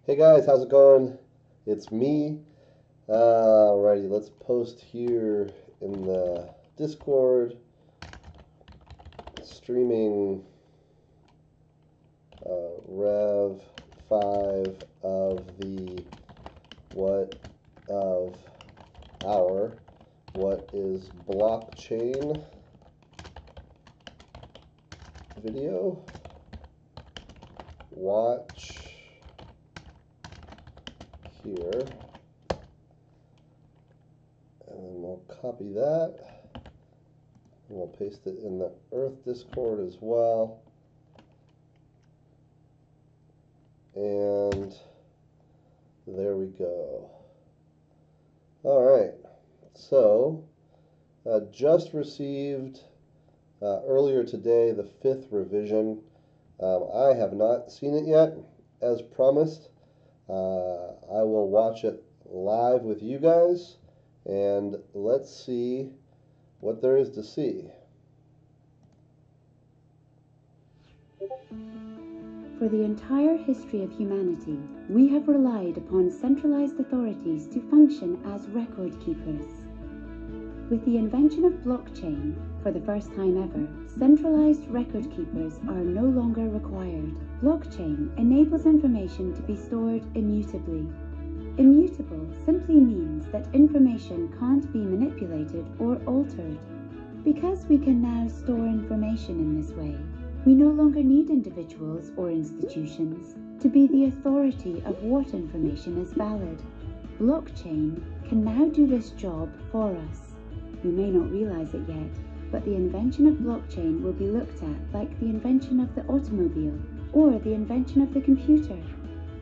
Hey guys, how's it going? It's me. Alrighty, let's post here in the Discord streaming Rev 5 of the what of our what is blockchain video. Watch here, and then we'll copy that and we'll paste it in the Earth Discord as well. And there we go. All right, so just received earlier today the 5th revision. I have not seen it yet, as promised. I will watch it live with you guys, and let's see what there is to see. For the entire history of humanity, we have relied upon centralized authorities to function as record keepers. With the invention of blockchain, for the first time ever, centralized record keepers are no longer required. Blockchain enables information to be stored immutably. Immutable simply means that information can't be manipulated or altered. Because we can now store information in this way, we no longer need individuals or institutions to be the authority of what information is valid. Blockchain can now do this job for us. You may not realize it yet, but the invention of blockchain will be looked at like the invention of the automobile or the invention of the computer.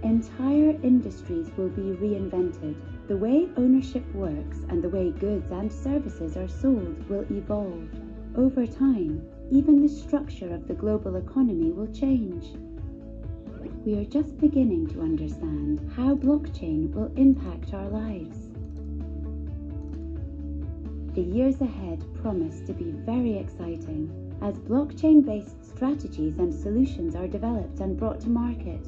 Entire industries will be reinvented. The way ownership works and the way goods and services are sold will evolve. Over time, even the structure of the global economy will change. We are just beginning to understand how blockchain will impact our lives. The years ahead promise to be very exciting as blockchain-based strategies and solutions are developed and brought to market.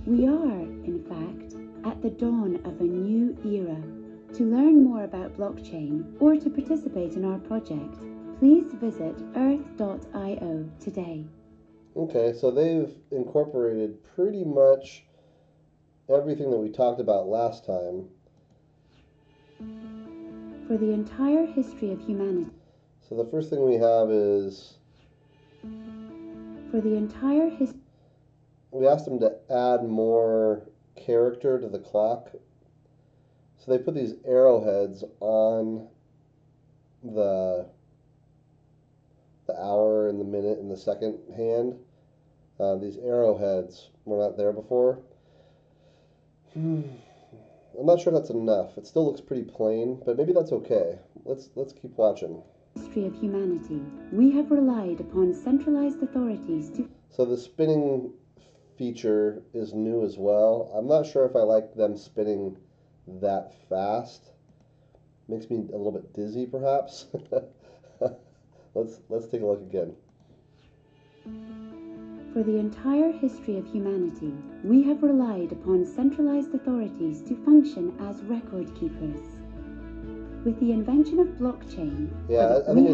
We are, in fact, at the dawn of a new era. To learn more about blockchain or to participate in our project, please visit earth.io today. Okay, so they've incorporated pretty much everything that we talked about last time. For the entire history of humanity. So the first thing we have is For the entire history. We asked them to add more character to the clock. So they put these arrowheads on the hour and the minute and the second hand. These arrowheads were not there before. I'm not sure that's enough. It still looks pretty plain, but maybe that's okay. Let's keep watching. History of humanity. We have relied upon centralized authorities to. So the spinning feature is new as well. I'm not sure if I like them spinning that fast. Makes me a little bit dizzy, perhaps. Let's take a look again. For the entire history of humanity, we have relied upon centralized authorities to function as record keepers. With the invention of blockchain, yeah, I think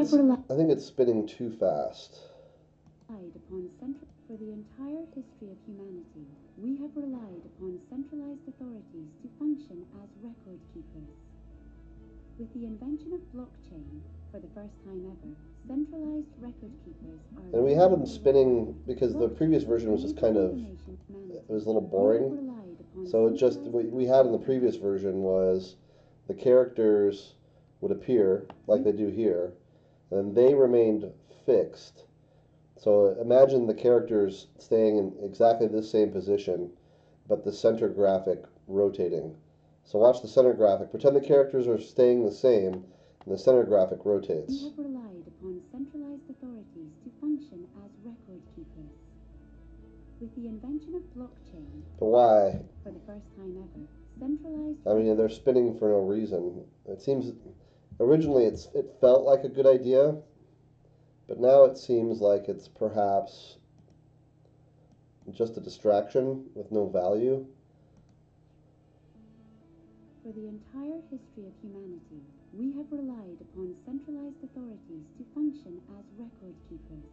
it's spinning too fast. For the entire history of humanity, we have relied upon centralized authorities to function as record keepers. With the invention of blockchain, for the first time ever, centralized record keepers are. And we had them spinning because the previous version was just kind of, it was a little boring. So it just, what we had in the previous version was the characters would appear like they do here, and they remained fixed. So imagine the characters staying in exactly the same position, but the center graphic rotating. So watch the center graphic. Pretend the characters are staying the same, and the center graphic rotates. We have relied upon centralized authorities to function as record keepers. With the invention of blockchain. But why? For the first time ever, centralized. I mean, they're spinning for no reason. It seems, originally it felt like a good idea, but now it seems like it's perhaps just a distraction with no value. For the entire history of humanity, we have relied upon centralized authorities to function as record keepers.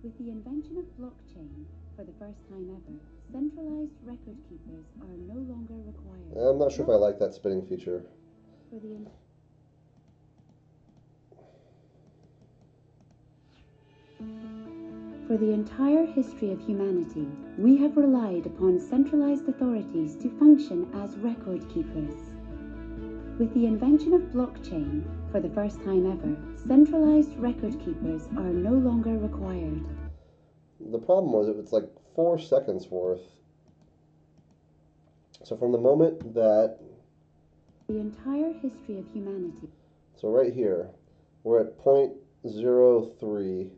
With the invention of blockchain, for the first time ever, centralized record keepers are no longer required. I'm not sure if I like that spinning feature. For the entire history of humanity, we have relied upon centralized authorities to function as record keepers. With the invention of blockchain, for the first time ever, centralized record keepers are no longer required. The problem was it was like 4 seconds worth. So from the moment that... The entire history of humanity. So right here, we're at 0.03.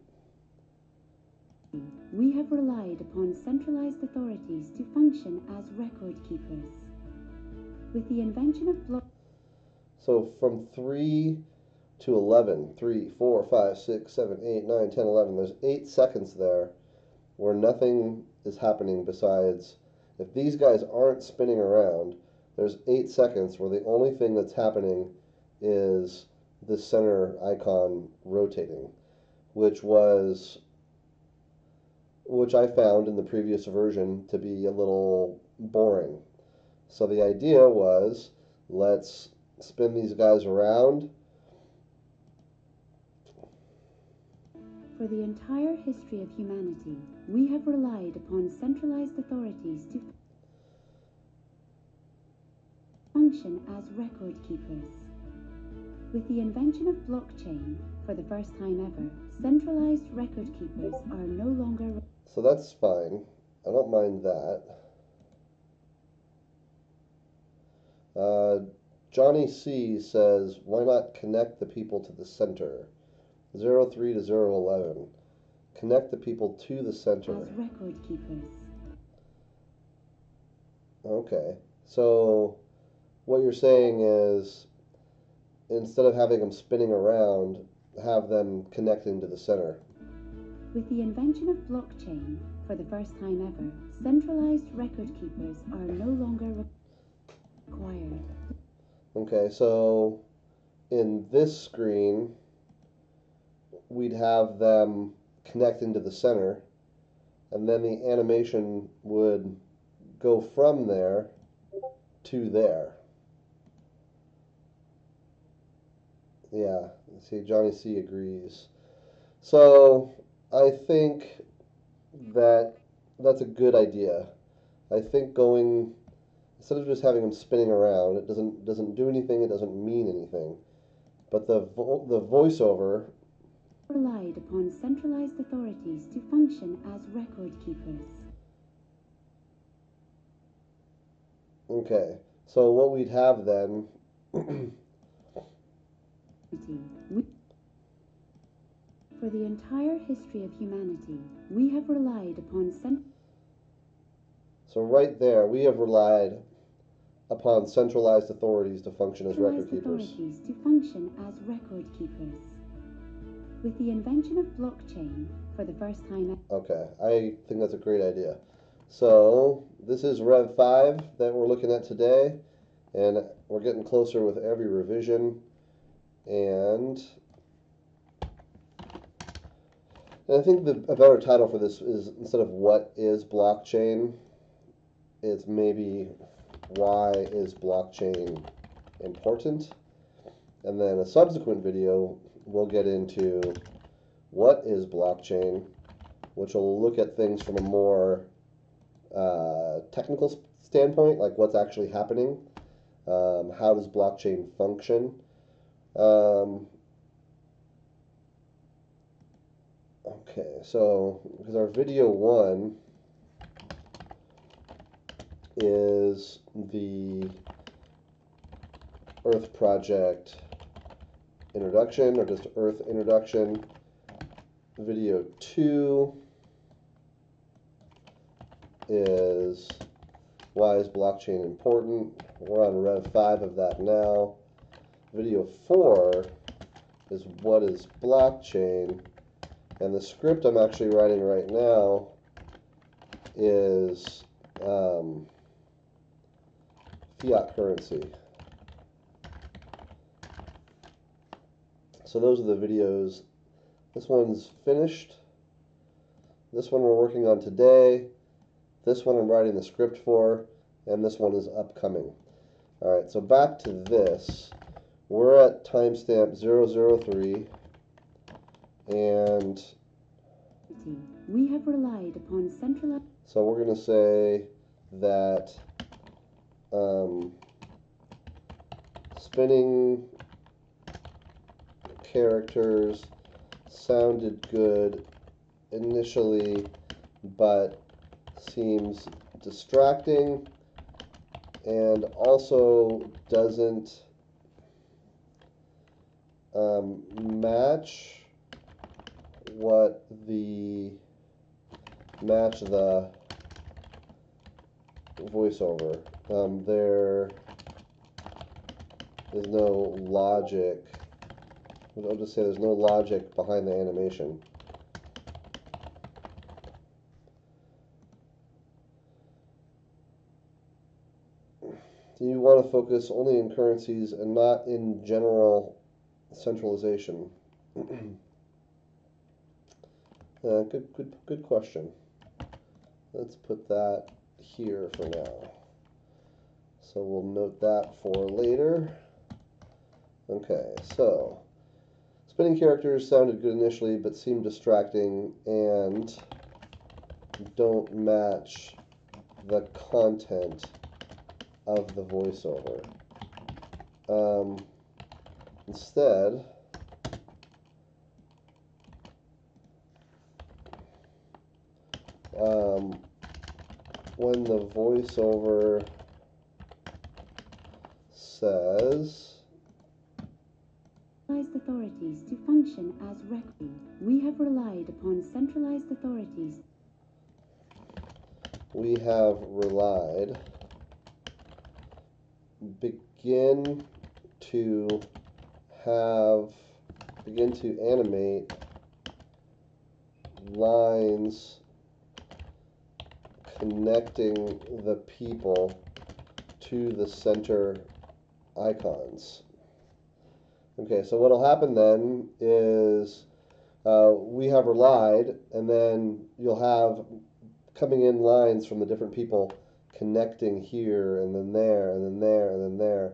We have relied upon centralized authorities to function as record keepers. With the invention of So from 3 to 11, 3, 4, 5, 6, 7, 8, 9, 10, 11, there's 8 seconds there where nothing is happening besides, if these guys aren't spinning around, there's 8 seconds where the only thing that's happening is the center icon rotating, which I found in the previous version to be a little boring. So the idea was, let's spin these guys around. For the entire history of humanity, we have relied upon centralized authorities to function as record keepers. With the invention of blockchain, for the first time ever, centralized record keepers are no longer... So that's fine. I don't mind that. Johnny C says, why not connect the people to the center? 03 to 011. Connect the people to the center. As record keepers. Okay. So what you're saying is, instead of having them spinning around, have them connecting to the center. With the invention of blockchain, for the first time ever, centralized record keepers are no longer required. Okay, so in this screen, we'd have them connecting to the center, and then the animation would go from there to there. Yeah, see, Johnny C agrees. So I think that that's a good idea. I think going, instead of just having them spinning around, it doesn't do anything, it doesn't mean anything. But the voiceover relied upon centralized authorities to function as record keepers. Okay, so what we'd have then For the entire history of humanity, we have relied upon So right there, we have relied upon centralized authorities to function as record keepers. Authorities to function as record keepers. With the invention of blockchain, for the first time... Okay, I think that's a great idea. So this is Rev 5 that we're looking at today, and we're getting closer with every revision. And I think a better title for this is, instead of what is blockchain, it's maybe why is blockchain important? And then a subsequent video we'll get into what is blockchain, which will look at things from a more technical standpoint, like what's actually happening, how does blockchain function. Okay, so because our video 1 is the Earth Project introduction, or just Earth introduction. Video 2 is why is blockchain important. We're on Rev 5 of that now. Video 4 is what is blockchain, and the script I'm actually writing right now is fiat currency. So those are the videos. This one's finished. This one we're working on today. This one I'm writing the script for, and this one is upcoming. All right, so back to this. We're at timestamp 003, and we have relied upon centralized. So we're going to say that spinning characters sounded good initially, but seems distracting and also doesn't match the voiceover. There is no logic. I'll just say there's no logic behind the animation. You want to focus only in currencies and not in general centralization. Good question. Let's put that here for now. So we'll note that for later. Okay, so spinning characters sounded good initially, but seem distracting and don't match the content of the voiceover. Instead, when the voiceover says authorities to function as record, we have relied upon centralized authorities. We have relied. Begin to animate lines connecting the people to the center icons. Okay, so what'll happen then is we have relied, and then you'll have coming in lines from the different people connecting here and then there and then there and then there,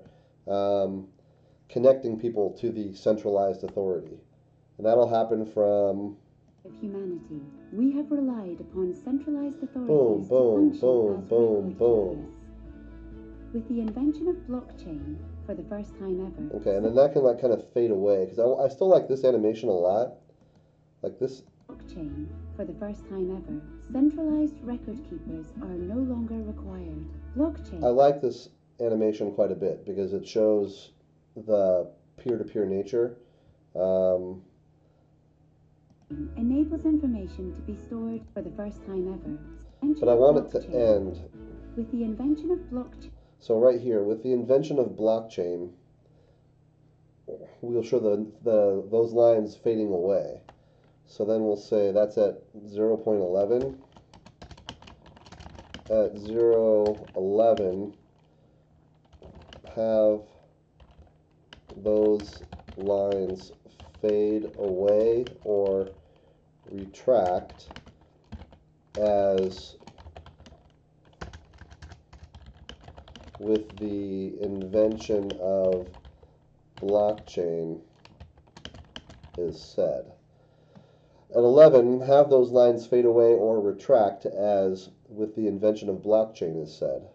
connecting people to the centralized authority. And that'll happen from of humanity. We have relied upon centralized authorities boom, boom, to function boom, as boom, record boom. keepers. With the invention of blockchain for the first time ever. Okay, and then that can like kind of fade away because I still like this animation a lot. Like this. Blockchain for the first time ever. Centralized record keepers are no longer required. Blockchain. I like this animation quite a bit because it shows the peer-to-peer nature. Enables information to be stored for the first time ever. But I want it to end. With the invention of blockchain. So right here, with the invention of blockchain, we'll show those lines fading away. So then we'll say that's at 0.11. At 0.11, have those lines fade away or retract as with the invention of blockchain is said. At 11, have those lines fade away or retract as with the invention of blockchain is said.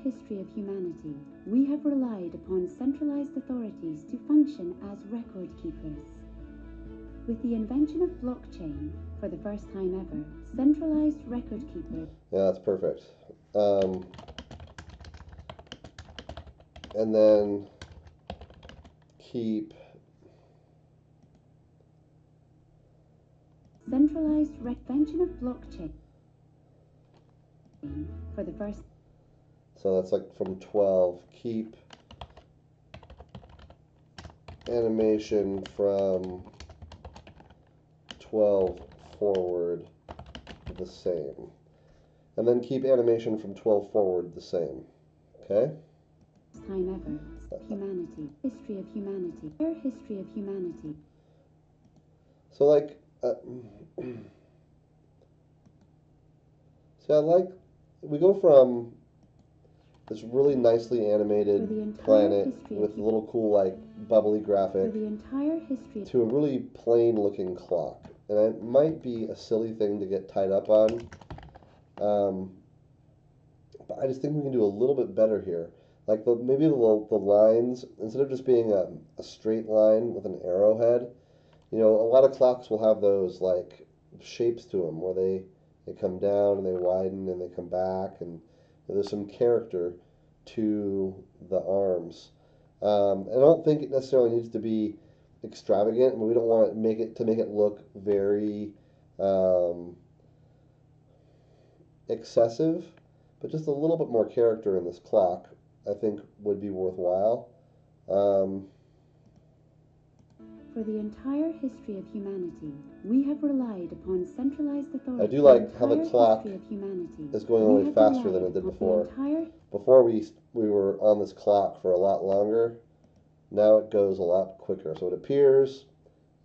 History of humanity, we have relied upon centralized authorities to function as record keepers. With the invention of blockchain for the first time ever, centralized record keepers. Yeah, that's perfect. And then keep centralized invention of blockchain for the first. So that's like from 12. Keep animation from 12 forward the same. and then keep animation from 12 forward the same. Okay? Time ever. Humanity. History of humanity. History of humanity. So like, see, I like, we go from this really nicely animated planet with a little cool like bubbly graphic to a really plain looking clock. And it might be a silly thing to get tied up on, but I just think we can do a little bit better here. Like maybe the lines, instead of just being a straight line with an arrowhead, you know, a lot of clocks will have those like shapes to them where they come down and they widen and they come back, and there's some character to the arms. I don't think it necessarily needs to be extravagant. I mean, we don't want to make it look very excessive, but just a little bit more character in this clock, I think, would be worthwhile. For the entire history of humanity, we have relied upon centralized authority. I do like how the clock is going a little faster than it did before. Before we were on this clock for a lot longer. Now it goes a lot quicker. So it appears,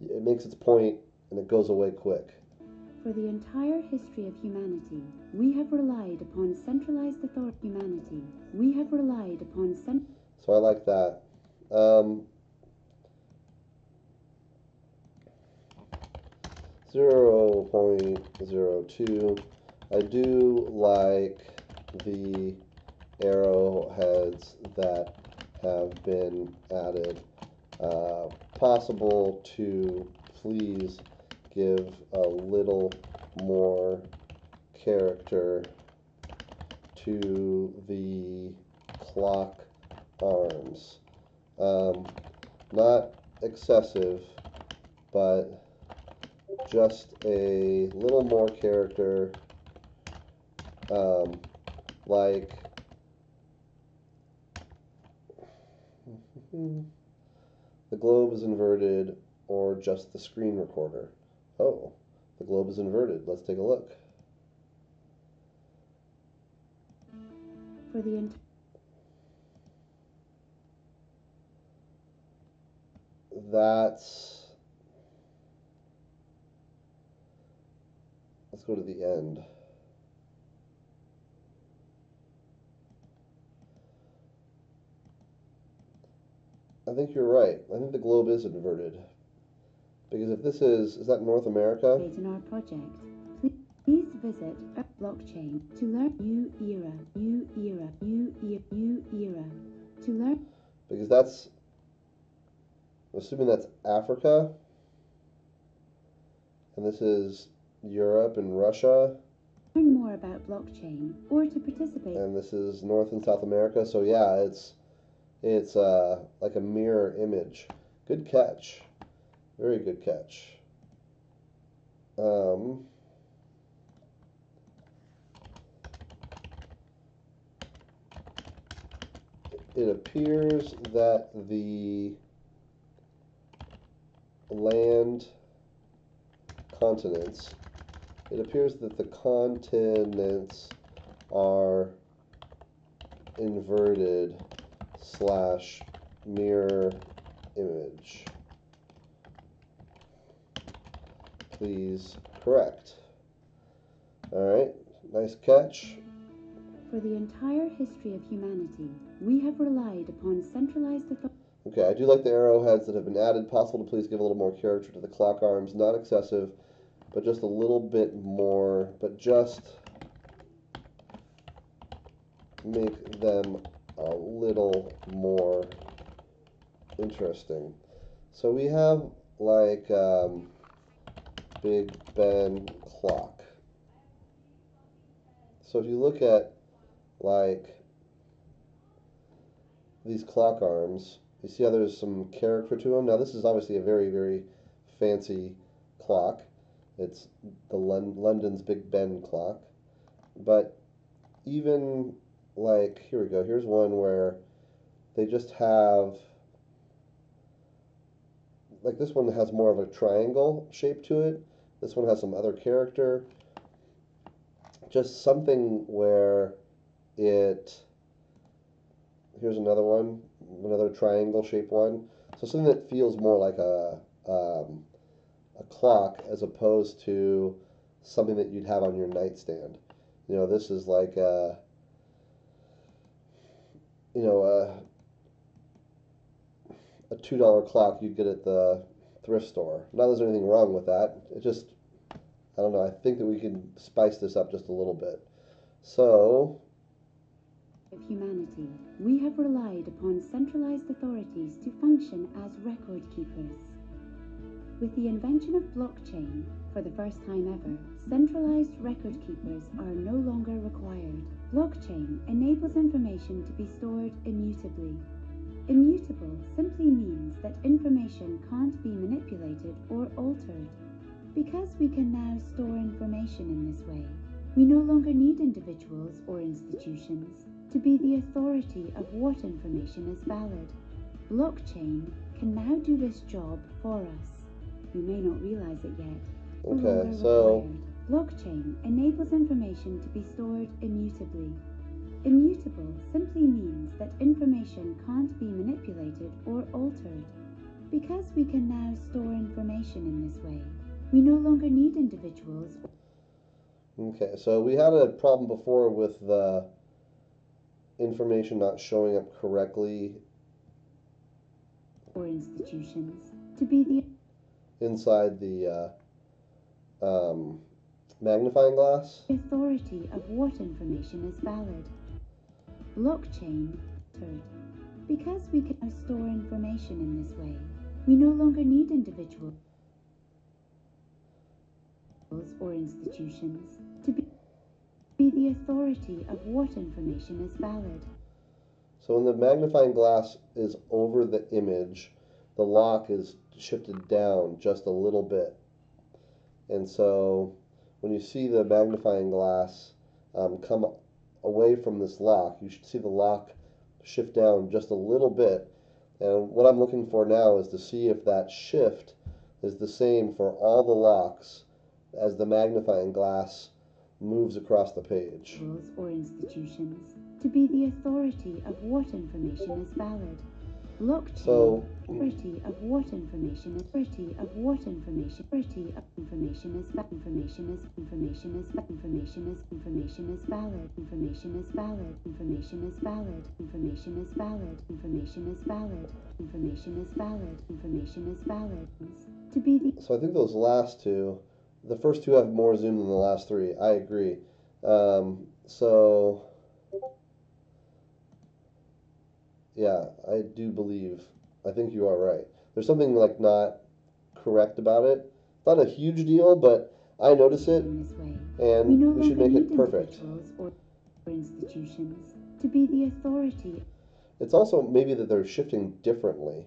it makes its point, and it goes away quick. For the entire history of humanity, we have relied upon centralized authority. Humanity, we have relied upon So I like that. 0.02. I do like the arrowheads that have been added. Possible to please give a little more character to the clock arms. Not excessive, but just a little more character, like the globe is inverted, or just the screen recorder. Oh, the globe is inverted. Let's take a look. For the let's go to the end. I think you're right. I think the globe is inverted. Because if this is that North America? In our project, please visit a blockchain to learn new era, to learn. Because that's, I'm assuming that's Africa, and this is Europe and Russia. Learn more about blockchain or to participate. And this is North and South America. So yeah, it's like a mirror image. Good catch. Very good catch. It appears that the land continents, it appears that the continents are inverted / mirror image. Please correct. Alright, nice catch. For the entire history of humanity, we have relied upon centralized authority. Okay, I do like the arrowheads that have been added. Possible to please give a little more character to the clock arms. Not excessive, but just a little bit more. But just make them a little more interesting. So we have like Big Ben clock. So if you look at like these clock arms, you see how there's some character to them. Now this is obviously a very, very fancy clock. It's the London's Big Ben clock. But even like, here we go, here's one where they just have, like this one has more of a triangle shape to it. This one has some other character just something where it, here's another one, another triangle shaped one. So something that feels more like a clock as opposed to something that you'd have on your nightstand. You know, this is like a, you know, a $2 clock you'd get at the thrift store. Not that there's anything wrong with that. It just, I don't know, I think that we can spice this up just a little bit. So, Of humanity, we have relied upon centralized authorities to function as record keepers. With the invention of blockchain, for the first time ever, centralized record keepers are no longer required. Blockchain enables information to be stored immutably. Immutable simply means that information can't be manipulated or altered. Because we can now store information in this way, we no longer need individuals or institutions to be the authority of what information is valid. Blockchain can now do this job for us. You may not realize it yet. okay, so Blockchain enables information to be stored immutably. Immutable simply means that information can't be manipulated or altered. Because we can now store information in this way, we no longer need individuals. okay, so we had a problem before with the information not showing up correctly Or institutions to be the inside the magnifying glass. authority of what information is valid. Blockchain, because we can now store information in this way, we no longer need individuals or institutions to be the authority of what information is valid. So when the magnifying glass is over the image, the lock is shifted down just a little bit. And so when you see the magnifying glass come away from this lock, you should see the lock shift down just a little bit. And what I'm looking for now is to see if that shift is the same for all the locks as the magnifying glass moves across the page. Or institutions to be the authority of what information is valid. Blockchain, So, authority of what information is authority of what information authority of information is information is information is information is information is valid information is valid information is valid information is valid information is valid information is valid information is valid to be the. so I think those last two, the first two have more zoom than the last three. I agree. So yeah, I do believe, I think you are right. There's something like not correct about it. It's not a huge deal, but I notice it, In this way, and we should make it perfect. or institutions to be the authority It's also maybe that they're shifting differently.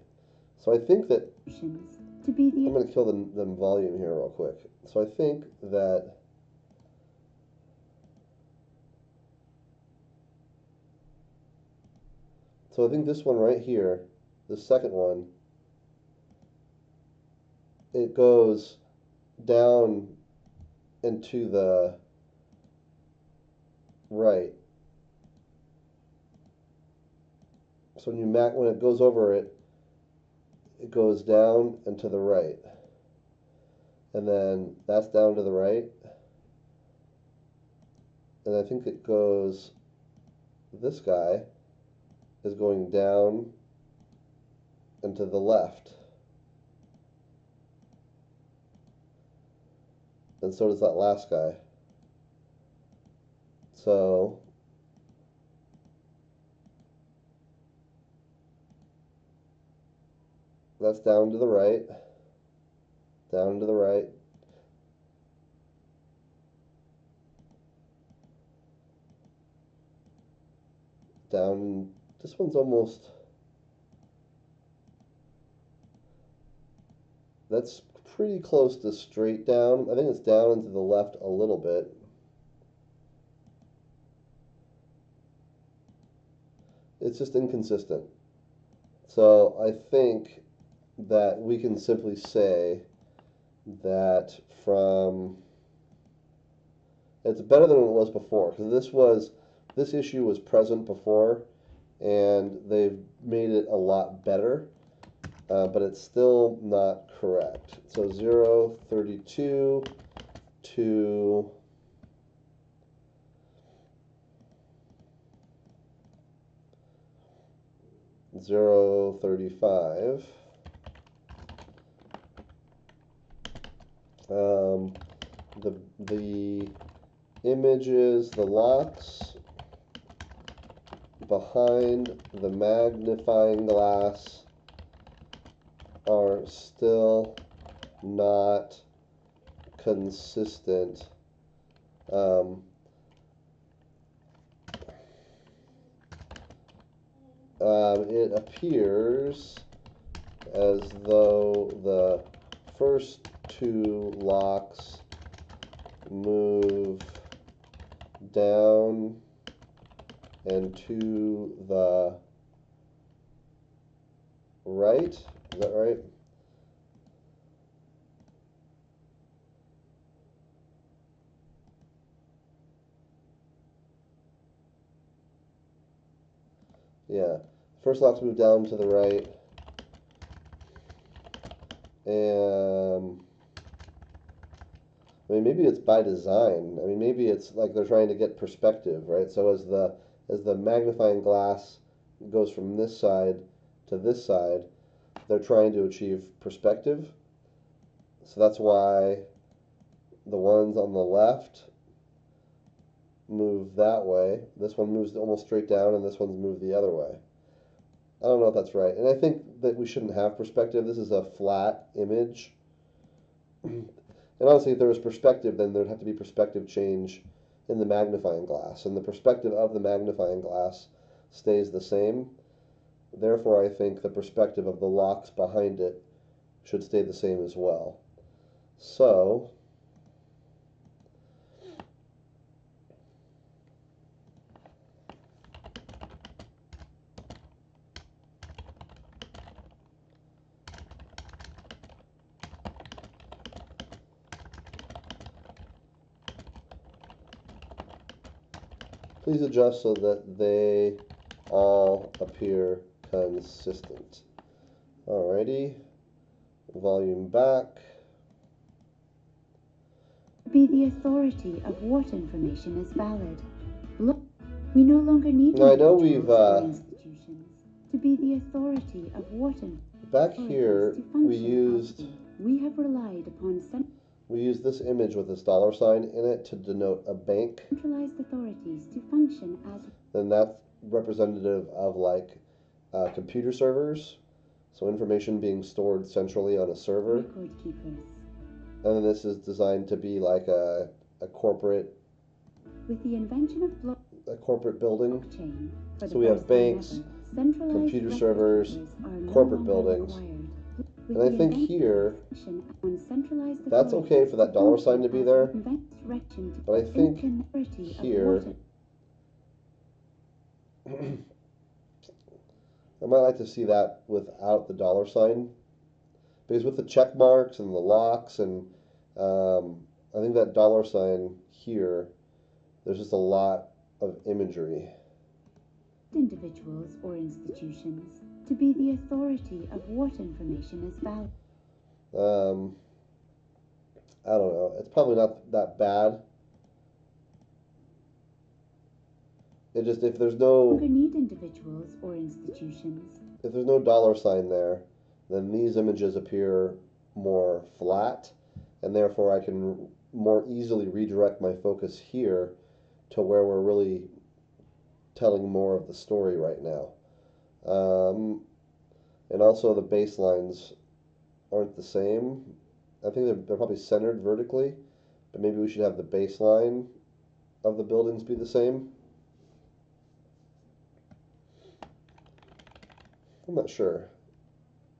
So I think that, to be the I'm going to kill the volume here real quick. So I think that so I think this one right here, the second one, it goes down and to the right. So when it goes over it, it goes down and to the right. And then that's down to the right. And I think it goes, this guy is going down and to the left. And so does that last guy. So that's down to the right, down to the right. Down, this one's almost, that's pretty close to straight down. I think it's down and to the left a little bit. It's just inconsistent. So I think that we can simply say that from, It's better than it was before, because this issue was present before, and they've made it a lot better, but it's still not correct. So 032 to 035. The images, the locks behind the magnifying glass are still not consistent. It appears as though the first two locks move down and to the right. Is that right? Yeah. First locks move down to the right. And I mean, maybe it's by design. I mean, maybe it's like they're trying to get perspective, right? So as the magnifying glass goes from this side to this side, they're trying to achieve perspective. So that's why the ones on the left move that way. This one moves almost straight down, and this one's moved the other way. I don't know if that's right. And I think that we shouldn't have perspective. This is a flat image. And honestly, if there was perspective, then there'd have to be perspective change in the magnifying glass. And the perspective of the magnifying glass stays the same. Therefore, I think the perspective of the locks behind it should stay the same as well. So, please adjust so that they all appear consistent. Alrighty, volume back. Be the authority of what information is valid. Look, we no longer need Now I know individuals or institutions to be the authority of what back here we have relied upon we use this image with this dollar sign in it to denote a bank. Centralized authorities to function as. Then that's representative of like computer servers, so information being stored centrally on a server. Record keepers. And then this is designed to be like a corporate. With the invention of a corporate building. For so we have banks, computer servers, corporate buildings. And I think here, that's okay for that dollar sign to be there, but I think here, I might like to see that without the dollar sign, because with the check marks and the locks and I think that dollar sign here, there's just a lot of imagery. Individuals or institutions to be the authority of what information is valid. I don't know. It's probably not that bad. It just if there's no need individuals or institutions. If there's no dollar sign there, then these images appear more flat, and therefore I can more easily redirect my focus here to where we're really telling more of the story right now. And also the baselines aren't the same. I think they're probably centered vertically, but maybe we should have the baseline of the buildings be the same. I'm not sure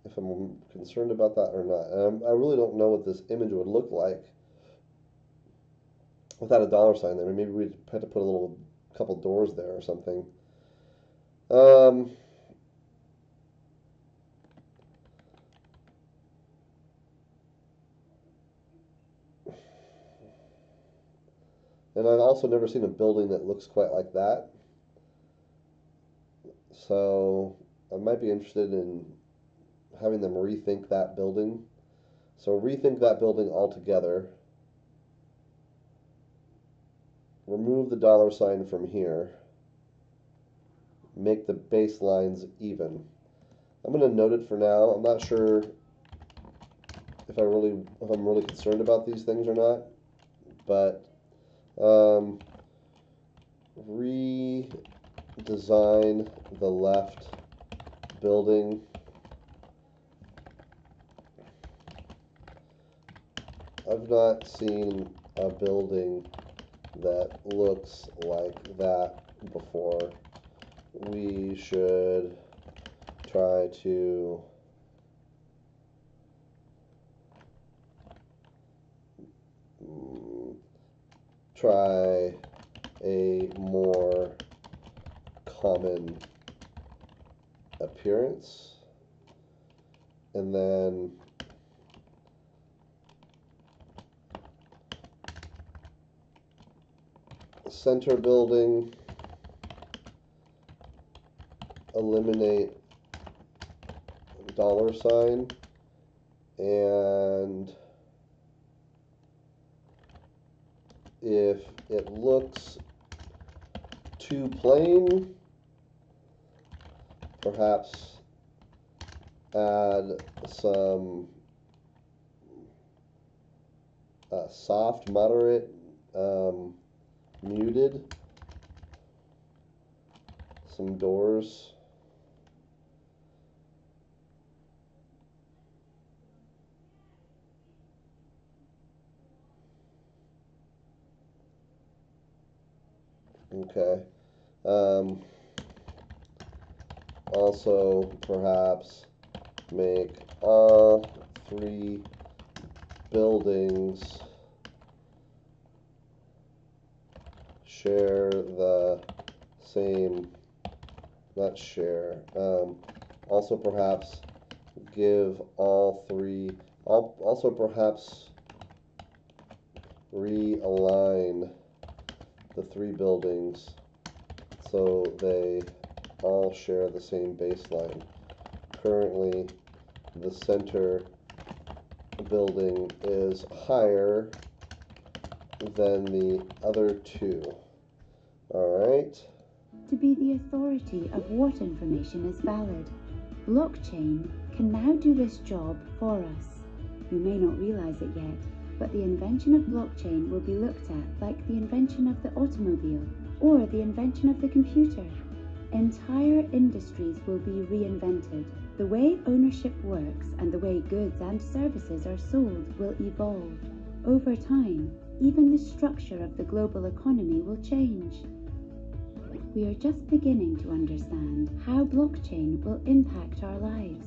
if I'm concerned about that or not. I really don't know what this image would look like without a dollar sign there. Maybe we'd have to put a couple doors there or something. And I've also never seen a building that looks quite like that. So I might be interested in having them rethink that building. So rethink that building altogether. Remove the dollar sign from here. Make the baselines even. I'm going to note it for now. I'm not sure if I'm really concerned about these things or not, but redesign the left building. I've not seen a building that looks like that before. We should try to try a more common appearance, and then center building, eliminate dollar sign, and if it looks too plain, perhaps add some soft, moderate, muted, some doors. Okay. Also, perhaps make all three buildings share the same, not share, also perhaps give all three, also perhaps realign the three buildings so they all share the same baseline. Currently, the center building is higher than the other two. Alright. To be the authority of what information is valid, blockchain can now do this job for us. You may not realize it yet, but the invention of blockchain will be looked at like the invention of the automobile or the invention of the computer. Entire industries will be reinvented. The way ownership works and the way goods and services are sold will evolve. Over time, even the structure of the global economy will change. We are just beginning to understand how blockchain will impact our lives.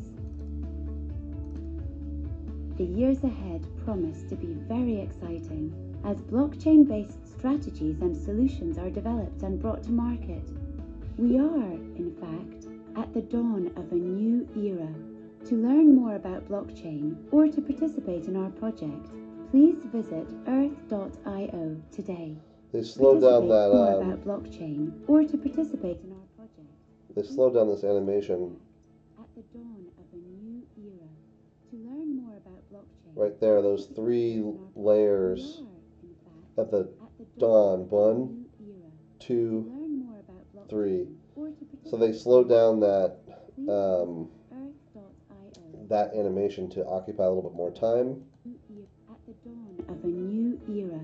The years ahead promise to be very exciting as blockchain-based strategies and solutions are developed and brought to market. We are, in fact, at the dawn of a new era. To learn more about blockchain or to participate in our project, please visit earth.io today. They slowed down that. More about blockchain or to participate in our project. They slowed down this animation. At the dawn of a new era. To learn more about blockchain. Right there, those three layers at the dawn. 1, 2, 3. So they slowed down that that animation to occupy a little bit more time. At the dawn of a new era.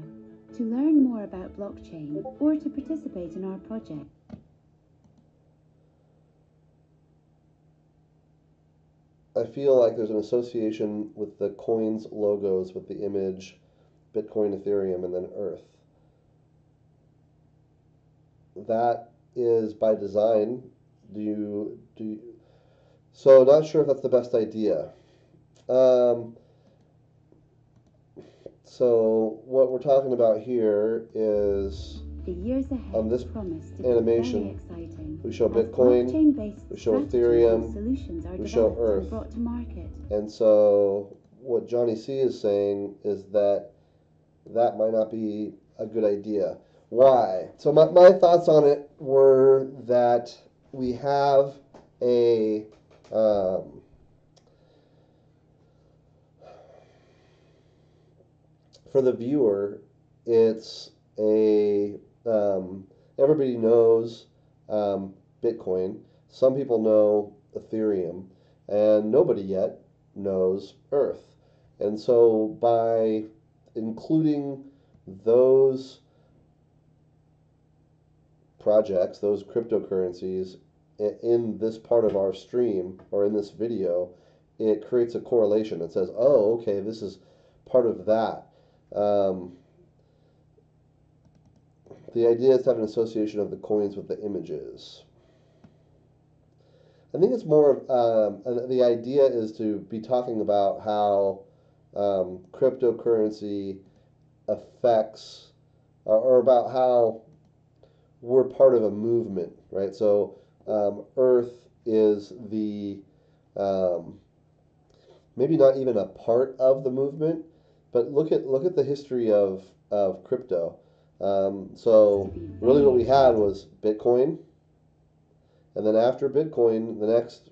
To learn more about blockchain or to participate in our project. I feel like there's an association with the coins logos with the image Bitcoin, Ethereum, and then Earth. That is by design. So not sure if that's the best idea. So what we're talking about here is the years ahead on this promise to animation. Be very exciting. We show Bitcoin, we show Ethereum, we show Earth. Brought to market. And so what Johnny C is saying is that that might not be a good idea. Why? So my thoughts on it were that we have a for the viewer, it's a everybody knows Bitcoin. Some people know Ethereum, and nobody yet knows Earth. And so by including those projects, those cryptocurrencies in this part of our stream or in this video, it creates a correlation. It says, oh, okay, this is part of that. The idea is to have an association of the coins with the images. I think it's more the idea is to be talking about how cryptocurrency affects, or about how we're part of a movement, right? So Earth is the maybe not even a part of the movement, but look at the history of crypto. So really, what we had was Bitcoin, and then after Bitcoin, the next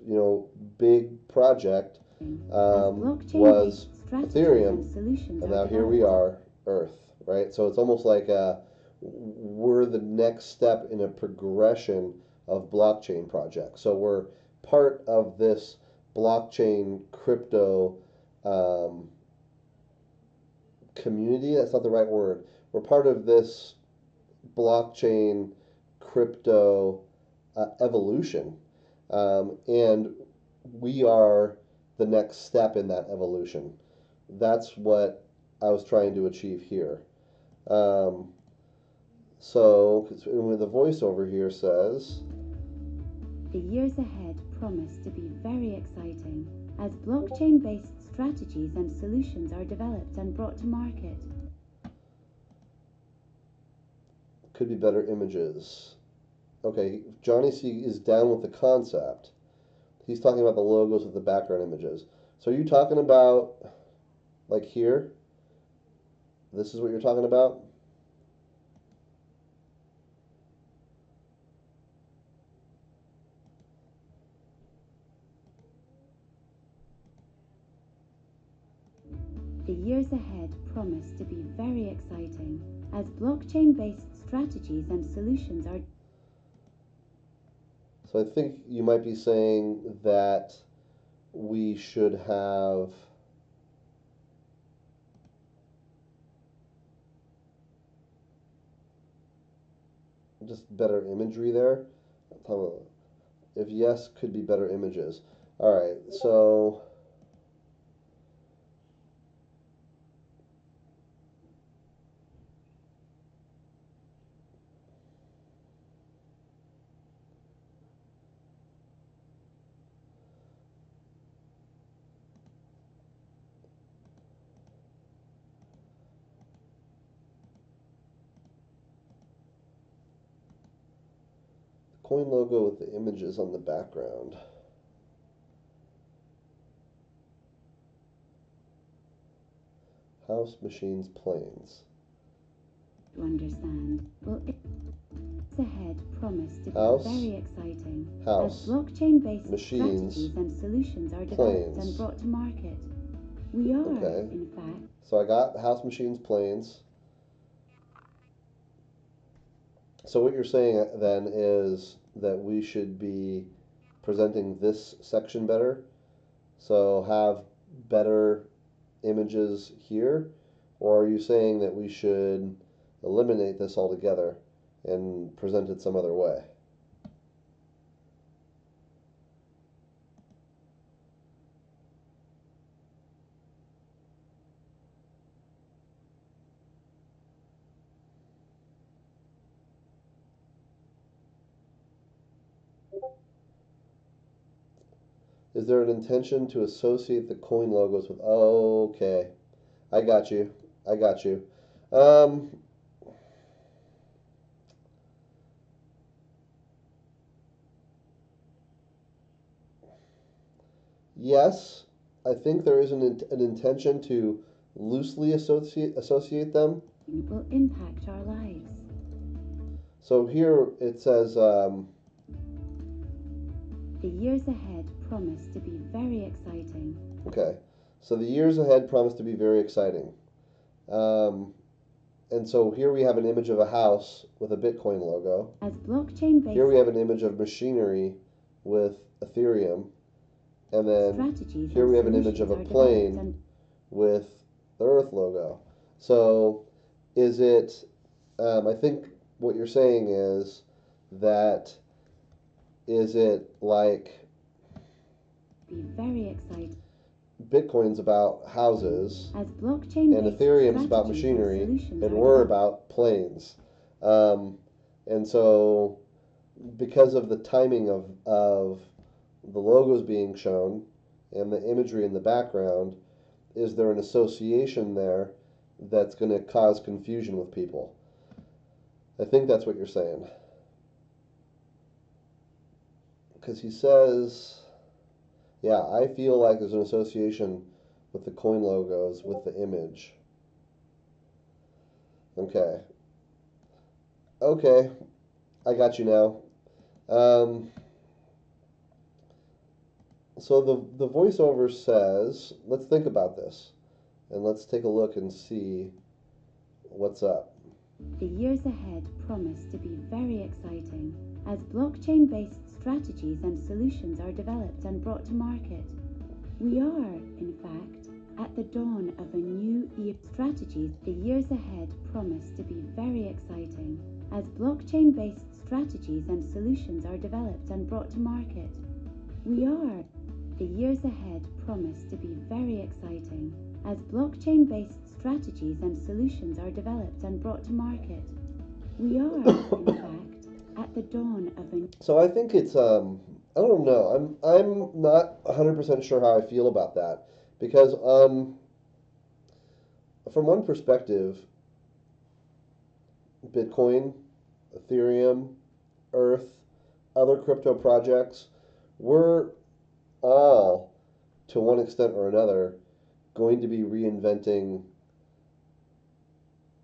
big project was Ethereum, and now here we are, Earth, right? So it's almost like we're the next step in a progression of blockchain projects. So we're part of this blockchain crypto community. That's not the right word. We're part of this blockchain crypto evolution, and we are the next step in that evolution. That's what I was trying to achieve here. So the voiceover here says, the years ahead promise to be very exciting as blockchain-based strategies and solutions are developed and brought to market. Could be better images. Okay, Johnny C is down with the concept. He's talking about the logos with the background images. So are you talking about, like here? This is what you're talking about? The years ahead promise to be very exciting as blockchain-based strategies and solutions are. So I think you might be saying that we should have just better imagery there. If yes, could be better images. All right, so coin logo with the images on the background. House, machines, planes. To understand, well, it's ahead promise to be House, very exciting house, as blockchain-based machines, strategies and solutions are developed planes. and brought to market. We are, Okay. in fact. So I got house, machines, planes. So what you're saying then is that we should be presenting this section better. So have better images here, or are you saying that we should eliminate this altogether and present it some other way? Is there an intention to associate the coin logos with? Oh, okay, I got you. I got you. Yes, I think there is an intention to loosely associate them. Will impact our lives. So here it says, The years ahead promise to be very exciting. okay, so the years ahead promise to be very exciting. And so here we have an image of a house with a Bitcoin logo. As blockchain-based Here we have an image of machinery with Ethereum. And then strategies here and we have an image of a solutions are plane developed and with the Earth logo. So is it, I think what you're saying is that, is it like be very exciting. Bitcoin's about houses As and blockchain-based Ethereum's about strategies machinery and solutions and are we're developed. about planes? And so because of the timing of the logos being shown and the imagery in the background, is there an association there that's going to cause confusion with people? I think that's what you're saying. Because he says, yeah, I feel like there's an association with the coin logos with the image. Okay. Okay, I got you now. So the voiceover says, let's think about this, and let's take a look and see what's up. The years ahead promise to be very exciting as blockchain-based strategies and solutions are developed and brought to market. We are, in fact, at the dawn of a new era. Strategies. The years ahead promise to be very exciting as blockchain-based strategies and solutions are developed and brought to market. We are. The years ahead promise to be very exciting as blockchain-based strategies and solutions are developed and brought to market. We are, in fact, at the dawn of a... So I think it's I don't know. I'm not 100% sure how I feel about that because from one perspective, Bitcoin, Ethereum, Earth, other crypto projects, we're all, to one extent or another, going to be reinventing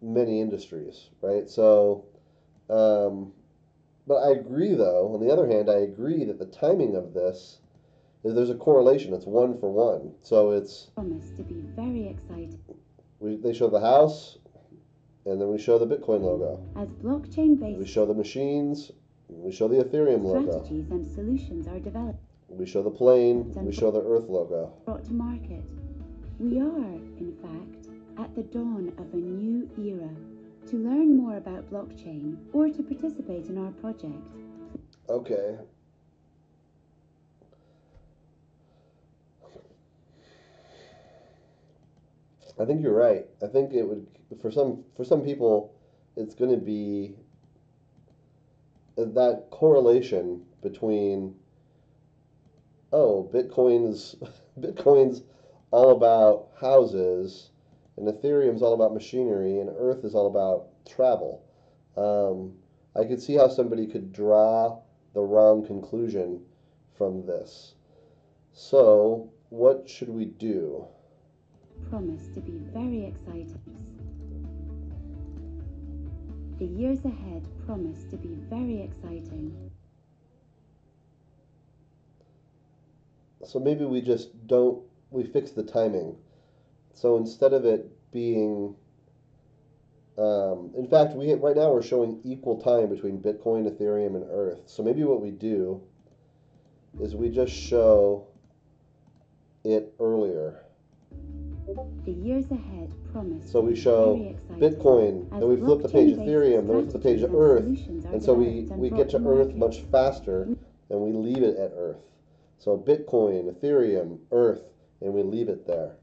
many industries, right? So, but I agree, though, on the other hand, I agree that the timing of this is there's a correlation. It's one for one. So it's, promise to be very exciting they show the house, and then we show the Bitcoin logo. as blockchain-based We show the machines, we show the Ethereum logo. strategies and solutions are developed We show the plane, we show the Earth logo. brought to market. We are, in fact, at the dawn of a new era. To learn more about blockchain or to participate in our project, Okay. I think you're right. I think it would, for some people, it's going to be that correlation between, oh, Bitcoin's Bitcoin's all about houses, and Ethereum's all about machinery, and Earth is all about travel. I could see how somebody could draw the wrong conclusion from this. So, what should we do? promise to be very exciting. The years ahead promise to be very exciting. So maybe we just don't, we fix the timing. So instead of it being, in fact, right now we're showing equal time between Bitcoin, Ethereum, and Earth. So maybe what we do is we just show it earlier. The years ahead promise So to we be show very exciting. Bitcoin, As then we flip the page blockchain-based Ethereum, then we flip the page strategies Earth, and solutions are and so developed and we brought get to Earth market. much faster, and we leave it at Earth. So Bitcoin, Ethereum, Earth, and we leave it there.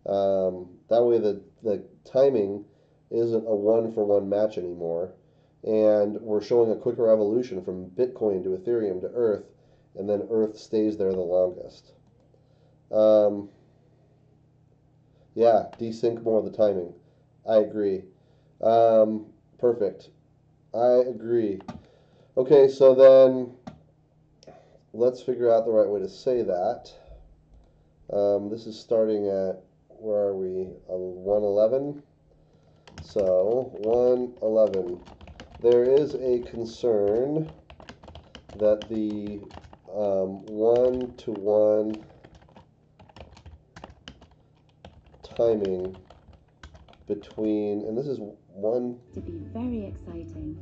That way the timing isn't a one-for-one match anymore, and we're showing a quicker evolution from Bitcoin to Ethereum to Earth, and then Earth stays there the longest. Yeah, desync more of the timing. I agree. Perfect. I agree. Okay, so then let's figure out the right way to say that. This is starting at, where are we? 111. So 111. there is a concern that the one-to-one timing between, and this is one to be very exciting.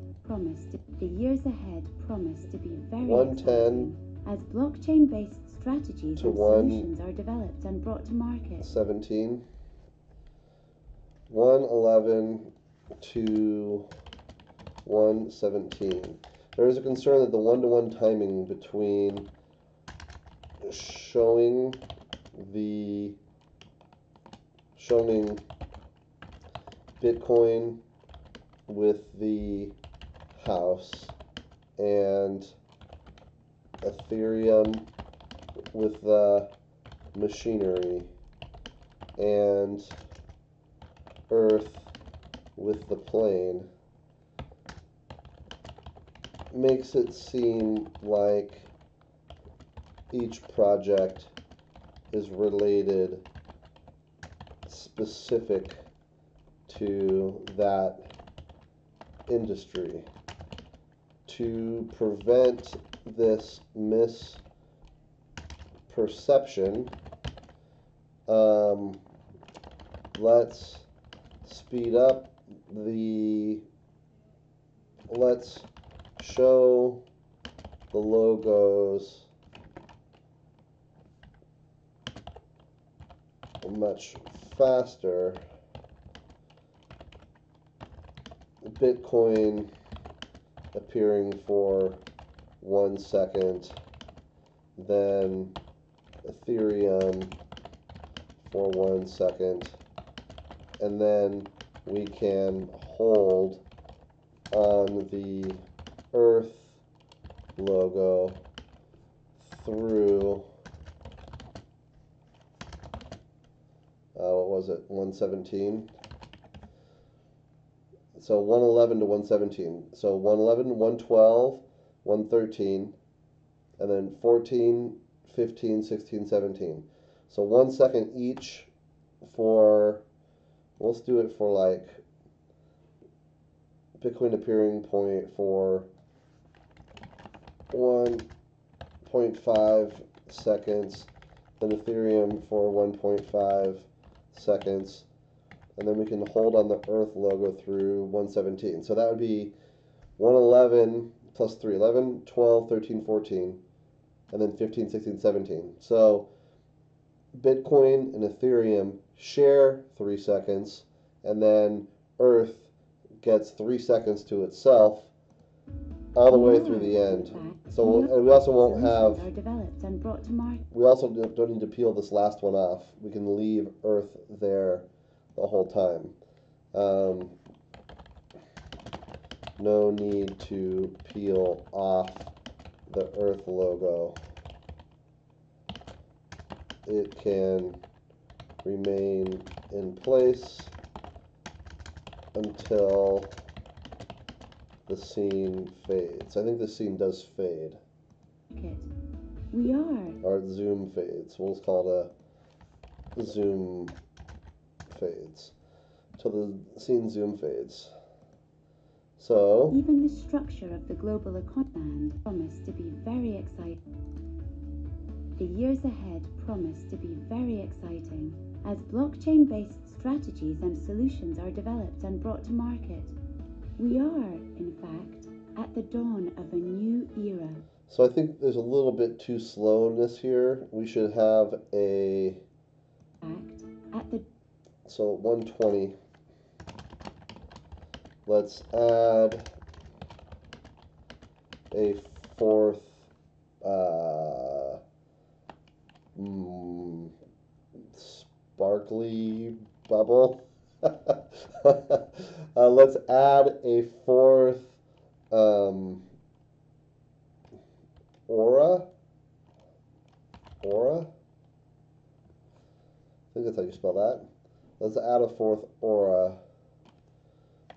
The years ahead promise to be very 110 exciting as blockchain-based strategies to and solutions are developed and brought to market. 17, 111 to 117. There is a concern that the one-to-one timing between showing Bitcoin with the house and Ethereum with the machinery and Earth with the plane makes it seem like each project is related specific to that industry. To prevent this misperception, let's speed up let's show the logos much faster. Bitcoin appearing for 1 second, then Ethereum for 1 second, and then we can hold on the Earth logo through what was it, 117? So 111 to 117. So 111, 112, 113, and then 14, 15, 16, 17. So 1 second each for, let's do it for like Bitcoin appearing point for 1.5 seconds, then Ethereum for 1.5 seconds, and then we can hold on the Earth logo through 117. So that would be 111 plus 3, 11, 12, 13, 14, and then 15, 16, 17. So Bitcoin and Ethereum share 3 seconds, and then Earth gets 3 seconds to itself all the way through the end. So and we also won't have, we also don't need to peel this last one off. We can leave Earth there the whole time. No need to peel off the Earth logo. It can remain in place until the scene fades. I think the scene does fade. We are. Or zoom fades. We'll just call it a zoom fades. Till the scene zoom fades. So even the structure of the global economy promise to be very exciting. The years ahead promise to be very exciting as blockchain-based strategies and solutions are developed and brought to market. We are, in fact, at the dawn of a new era. So I think there's a little bit too slowness here. We should have a so 120. Let's add a fourth sparkly bubble. Let's add a fourth aura. I think that's how you spell that. Let's add a fourth aura.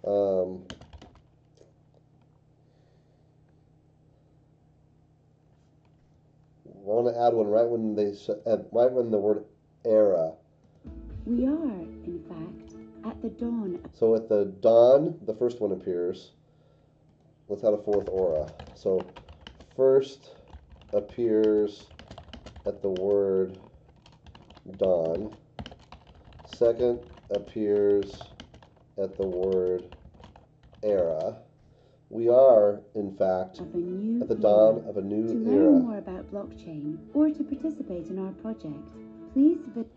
I want to add one right when the word era. We are, in fact, at the dawn. So at the dawn, the first one appears. let's add a fourth aura. So first appears at the word dawn. Second appears at the word era. We are, in fact, at the dawn of a new era. To era. learn more about blockchain or to participate in our project, please visit.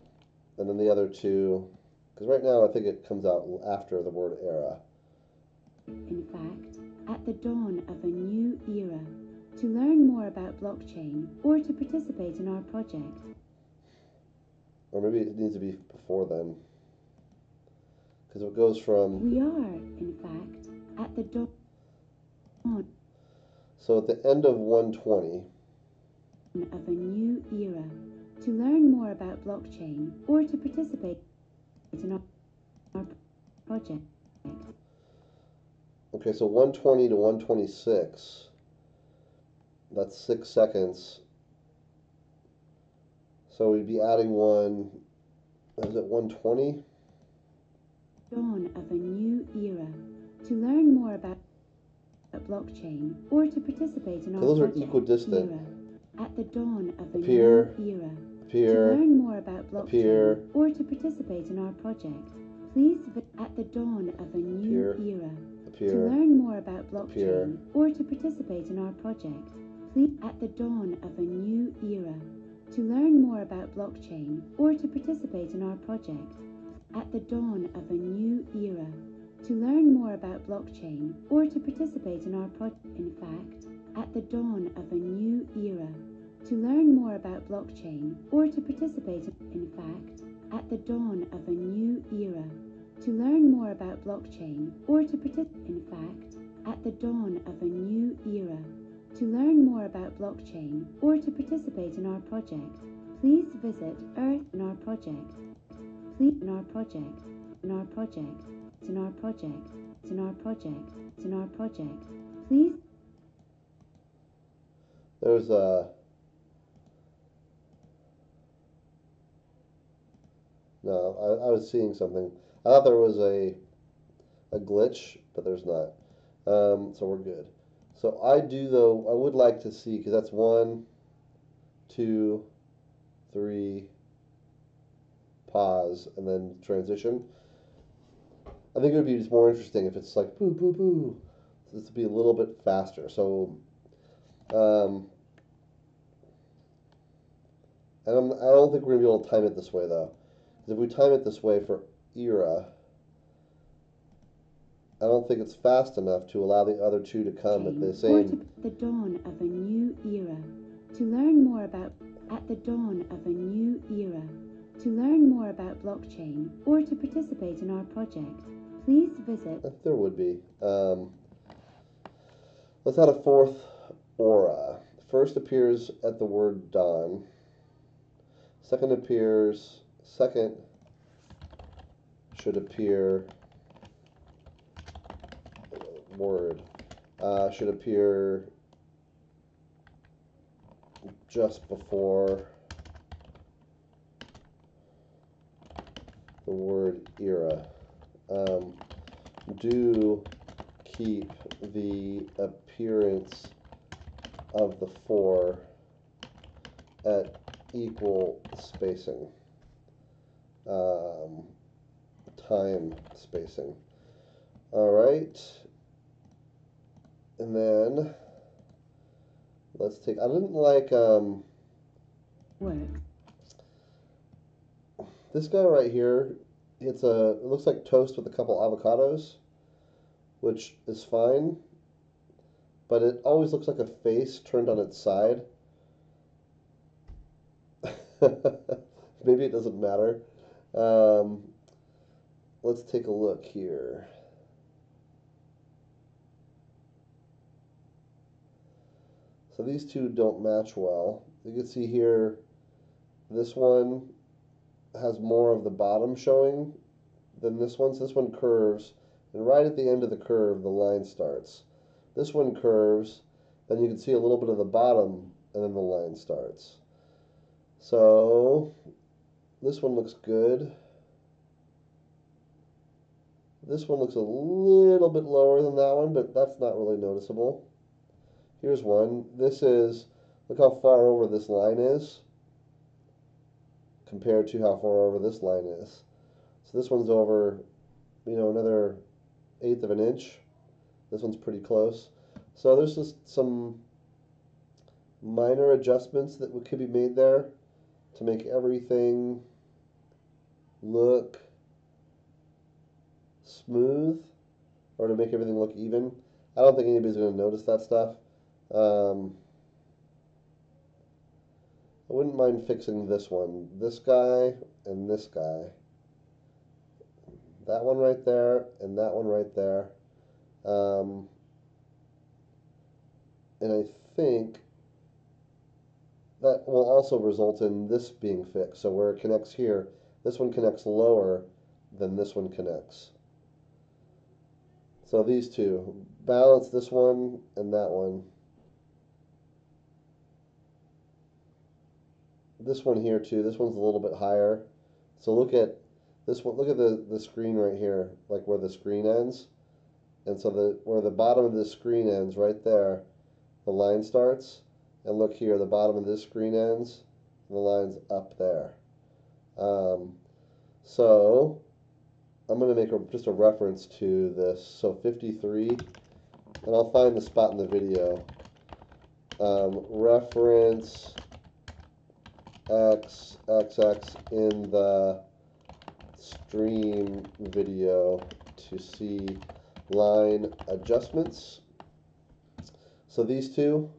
And then the other two, because right now I think it comes out after the word era. In fact, at the dawn of a new era. To learn more about blockchain or to participate in our project. Or maybe it needs to be before then. Because it goes from... We are, in fact, at the dawn. So at the end of 120... of a new era. To learn more about blockchain or to participate in our project. Okay, so 120 to 126... That's 6 seconds. So we'd be adding one, is it 120? Dawn of a new era. To learn more about blockchain or to participate in our those project. Are equidistant. Era. At the dawn of a appear, new era. Appear, to learn more about blockchain appear, or to participate in our project, please at the dawn of a new era. Appear, to learn more about blockchain appear, or to participate in our project, please at the dawn of a new era. To learn more about blockchain or to participate in our project, at the dawn of a new era. To learn more about blockchain or to participate in our project, in fact, at the dawn of a new era. To learn more about blockchain or to participate in fact, at the dawn of a new era. To learn more about blockchain or to participate in fact, at the dawn of a new era. To learn more about blockchain or to participate in our project, please visit Earth in our project. Please in our project, in our project, in our project, in our project, in our project. Please. There's a no. I was seeing something. I thought there was a glitch, but there's not. So we're good. So I would like to see, because that's 1, 2, 3, pause, and then transition. I think it would be just more interesting if it's like boo, boo, boo. So this would be a little bit faster. So, I don't think we're going to be able to time it this way, though. Because if we time it this way for era, I don't think it's fast enough to allow the other two to come at the same... the dawn of a new era. To learn more about... At the dawn of a new era. To learn more about blockchain or to participate in our project, please visit... There would be. Let's add a fourth aura. First appears at the word dawn. Second should appear... word should appear just before the word era. Do keep the appearance of the 4 at equal spacing, time spacing. All right. And then let's take, I didn't like this guy right here. It looks like toast with a couple avocados, which is fine, but it always looks like a face turned on its side. Maybe it doesn't matter. Let's take a look here. So these two don't match well. You can see here, this one has more of the bottom showing than this one. So this one curves, and right at the end of the curve, the line starts. This one curves, then you can see a little bit of the bottom, and then the line starts. So this one looks good. This one looks a little bit lower than that one, but that's not really noticeable. Here's one. This is, look how far over this line is compared to how far over this line is. So this one's over, another 1/8 of an inch. This one's pretty close. So there's just some minor adjustments that could be made there to make everything look smooth, or to make everything look even. I don't think anybody's going to notice that stuff. I wouldn't mind fixing this one, this guy, and this guy. That one right there, and that one right there. And I think that will also result in this being fixed. So where it connects here, this one connects lower than this one connects. So these two, balance this one and that one. This one here too, this one's a little bit higher. So look at this one, look at the screen right here, like where the screen ends. And so where the bottom of this screen ends, right there, the line starts. And look here, the bottom of this screen ends, and the line's up there. So I'm going to make just a reference to this. So 53, and I'll find the spot in the video. Reference XXX in the stream video to see line adjustments. So these two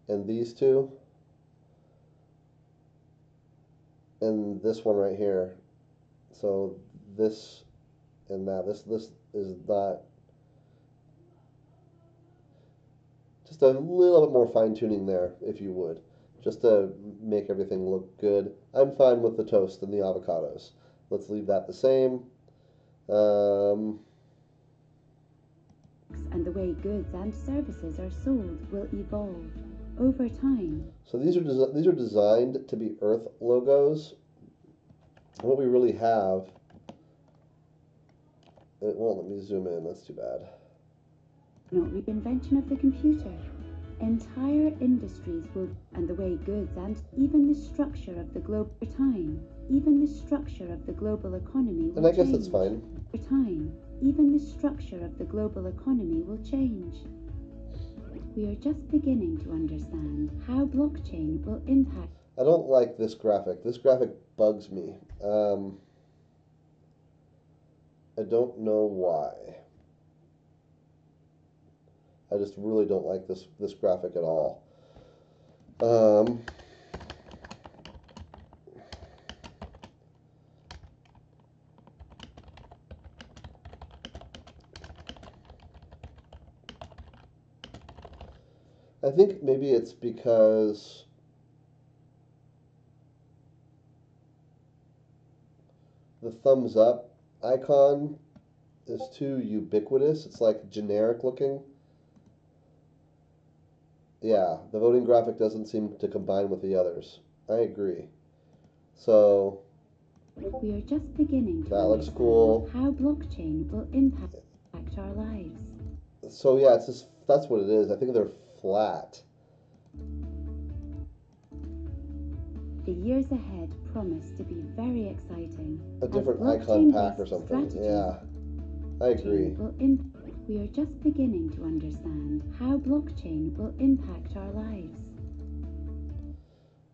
and these two and this one right here. So this and that. This is not. Just a little bit more fine tuning there, if you would, just to make everything look good. I'm fine with the toast and the avocados. Let's leave that the same. And the way goods and services are sold will evolve over time. So these are designed to be Earth logos. And what we really have, it won't let me zoom in. That's too bad. Not the invention of the computer. Entire industries will, and the way goods and even the structure of the global time, even the structure of the global economy will change. And I guess change. that's fine. Over time, even the structure of the global economy will change. We are just beginning to understand how blockchain will impact. I don't like this graphic. This graphic bugs me. I don't know why. I just really don't like this graphic at all. I think maybe it's because the thumbs up icon is too ubiquitous. It's like generic looking. Yeah, the voting graphic doesn't seem to combine with the others. I agree. So we are just beginning to that looks cool. How blockchain will impact our lives. So yeah, it's just, that's what it is. I think they're flat. The years ahead promise to be very exciting. A different icon pack or something. Yeah, I agree. We are just beginning to understand how blockchain will impact our lives.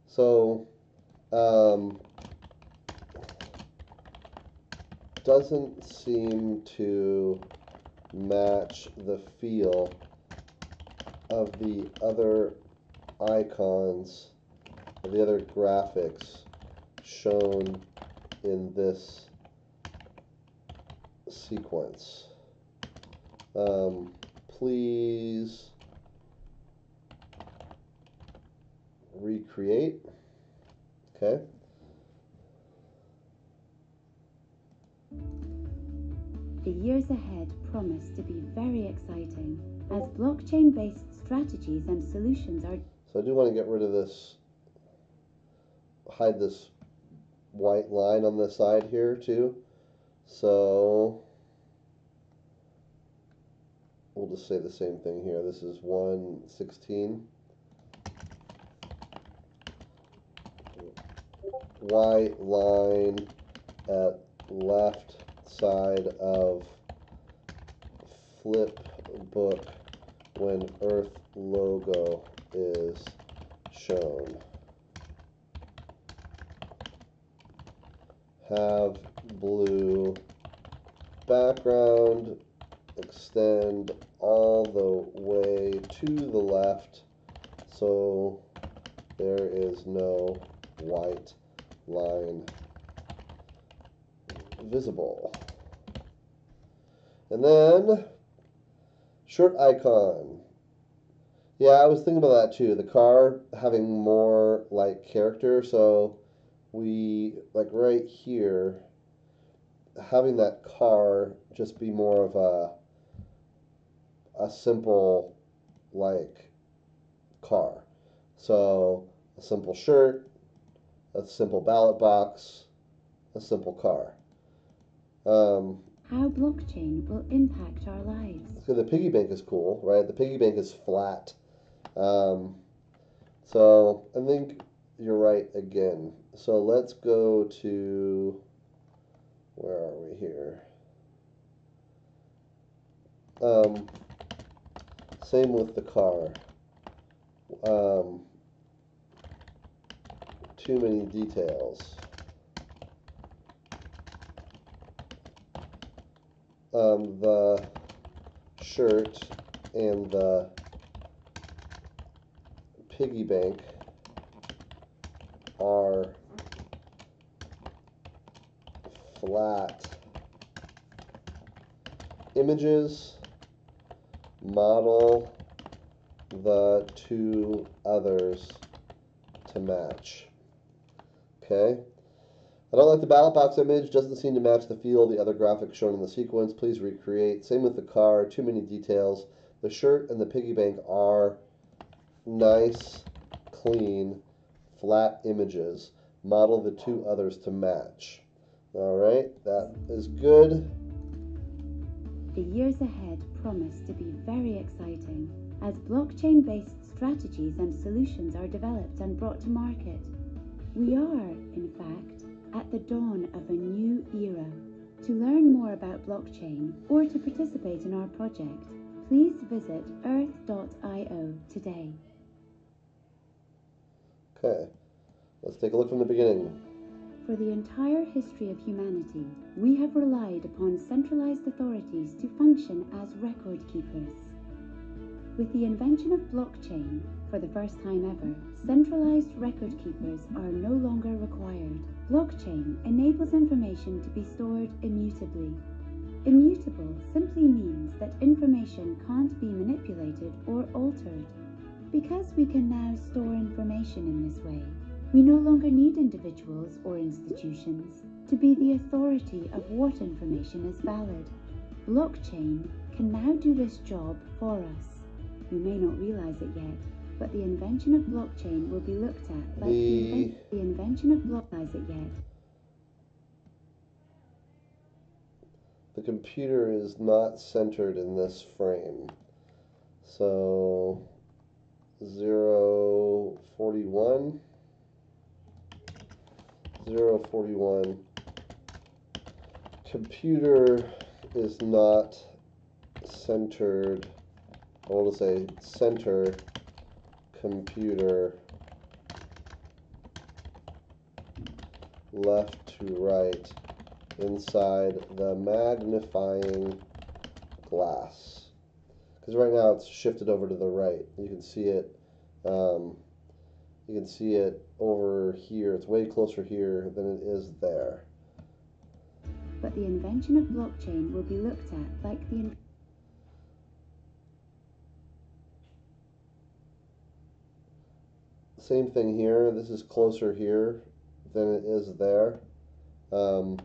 So, doesn't seem to match the feel of the other icons, the other graphics shown in this sequence. Please recreate. Okay. The years ahead promise to be very exciting as blockchain-based strategies and solutions are. So I do want to get rid of this, hide this white line on the side here too. So we'll just say the same thing here. This is 116. White line at left side of flip book when Earth logo is shown. Have blue background, extend all the way to the left so there is no white line visible. And then shirt icon. Yeah, I was thinking about that too. The car having more like character, so we like right here having that car just be more of a simple like car. So a simple shirt, a simple ballot box, a simple car. How blockchain will impact our lives. So the piggy bank is cool, right? The piggy bank is flat. So I think you're right again. So let's go to, where are we here? Same with the car. Too many details. The shirt and the piggy bank are flat images. Model the two others to match. Okay. I don't like the ballot box image. Doesn't seem to match the feel of the other graphics shown in the sequence. Please recreate. Same with the car. Too many details. The shirt and the piggy bank are nice, clean, flat images. Model the two others to match. All right, that is good. The years ahead promise to be very exciting as blockchain-based strategies and solutions are developed and brought to market. We are, in fact, at the dawn of a new era. To learn more about blockchain or to participate in our project, please visit earth.io today. Okay, let's take a look from the beginning. For the entire history of humanity, we have relied upon centralized authorities to function as record keepers. With the invention of blockchain, for the first time ever, centralized record keepers are no longer required. Blockchain enables information to be stored immutably. Immutable simply means that information can't be manipulated or altered. Because we can now store information in this way, we no longer need individuals or institutions to be the authority of what information is valid. Blockchain can now do this job for us. You may not realize it yet, but the invention of blockchain will be looked at like the invention of blockchain yet. The computer is not centered in this frame. So 041. Computer is not centered. I want to say center computer left to right inside the magnifying glass. Because right now it's shifted over to the right. You can see it. You can see it over here. It's way closer here than it is there. But the invention of blockchain will be looked at like the same thing here. This is closer here than it is there. Same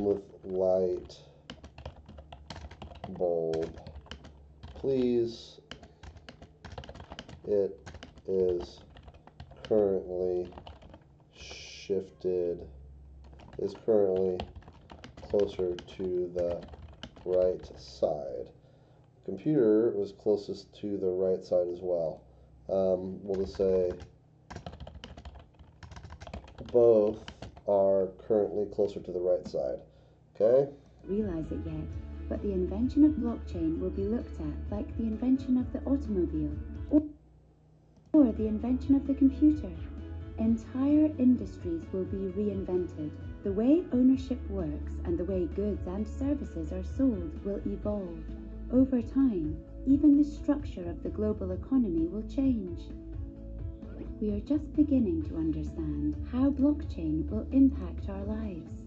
with light bulb. Please. It is currently shifted. Is currently closer to the right side. Computer was closest to the right side as well. We'll just say both are currently closer to the right side. Okay? Realize it yet, but the invention of blockchain will be looked at like the invention of the automobile or the invention of the computer. Entire industries will be reinvented. The way ownership works and the way goods and services are sold will evolve. Over time, even the structure of the global economy will change. We are just beginning to understand how blockchain will impact our lives.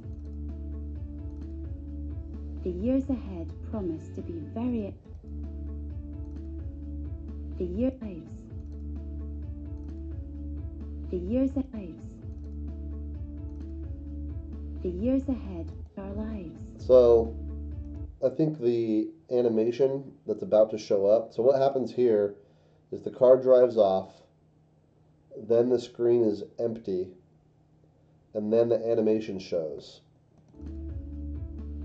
The years ahead promise to be very The years ahead our lives. So I think the animation that's about to show up. So what happens here is the car drives off, then the screen is empty, and then the animation shows.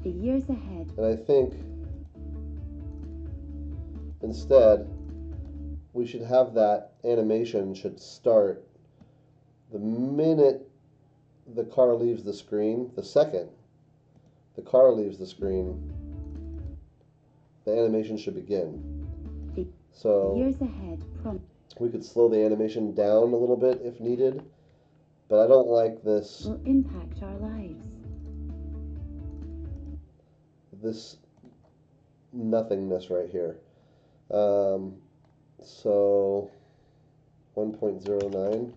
The years ahead. And I think instead we should have that animation should start the minute the car leaves the screen. The second the car leaves the screen, the animation should begin. So years ahead we could slow the animation down a little bit if needed, but I don't like this. Will impact our lives. This nothingness right here. So 1.09.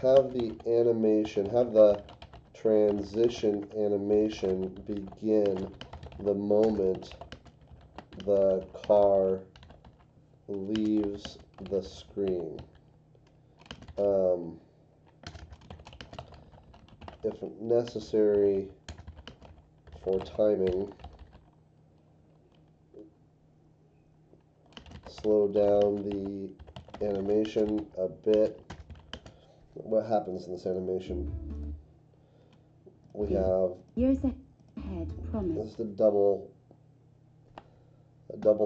Have the animation, have the transition animation begin the moment the car leaves the screen. If necessary for timing, slow down the animation a bit. What happens in this animation? We have years ahead promise. This is a double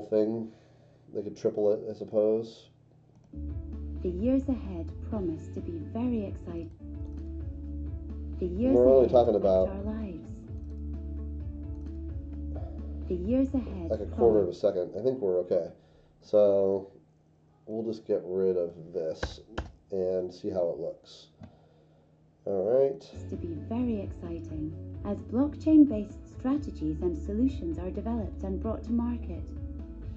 thing. They could triple it, I suppose. The years ahead promise to be very exciting. The years We're only ahead talking about our lives. The years ahead like a quarter of a second. I think we're okay. So we'll just get rid of this and see how it looks. All right. To be very exciting as blockchain-based strategies and solutions are developed and brought to market.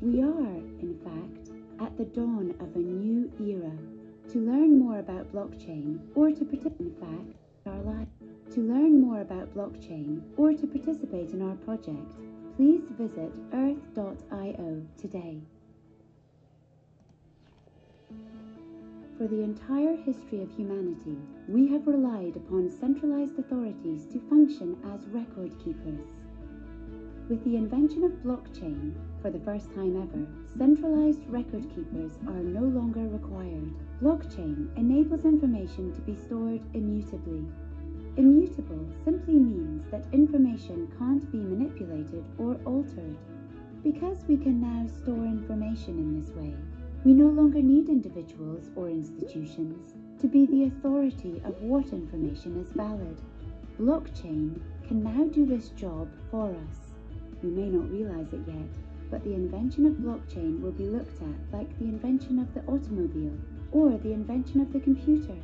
We are, in fact, at the dawn of a new era. To learn more about blockchain or to participate in our project, please visit earth.io today. For the entire history of humanity, we have relied upon centralized authorities to function as record keepers. With the invention of blockchain, for the first time ever, centralized record keepers are no longer required. Blockchain enables information to be stored immutably. Immutable simply means that information can't be manipulated or altered. Because we can now store information in this way, we no longer need individuals or institutions to be the authority of what information is valid. Blockchain can now do this job for us. You may not realize it yet, but the invention of blockchain will be looked at like the invention of the automobile or the invention of the computer.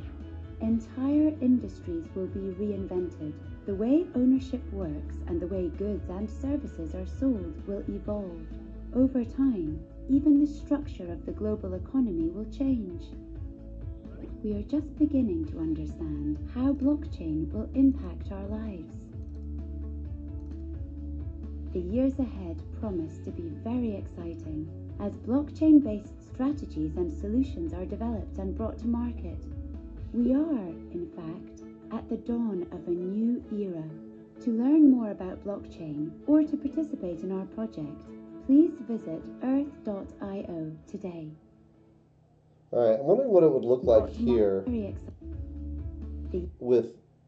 Entire industries will be reinvented. The way ownership works and the way goods and services are sold will evolve. Over time, even the structure of the global economy will change. We are just beginning to understand how blockchain will impact our lives. The years ahead promise to be very exciting as blockchain-based strategies and solutions are developed and brought to market. We are, in fact, at the dawn of a new era. To learn more about blockchain or to participate in our project, please visit earth.io today. All right, I'm wondering what it would look like here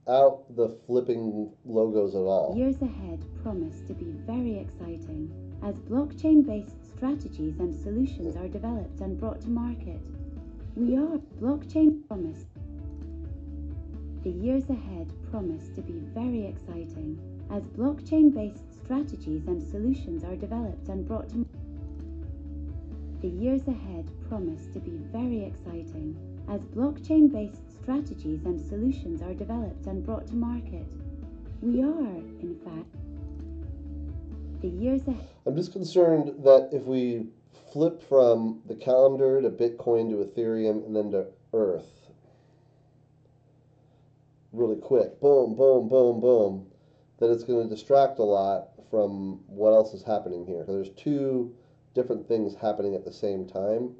without the flipping logos at all. Years ahead promise to be very exciting as blockchain-based strategies and solutions are developed and brought to market. We are blockchain promise. The years ahead promise to be very exciting as blockchain-based strategies and solutions are developed and brought to The years ahead promise to be very exciting as blockchain-based strategies and solutions are developed and brought to market. We are, in fact, the years ahead. I'm just concerned that if we flip from the calendar to Bitcoin to Ethereum and then to Earth really quick, boom, boom, boom, boom, that it's going to distract a lot from what else is happening here. So there's two different things happening at the same time,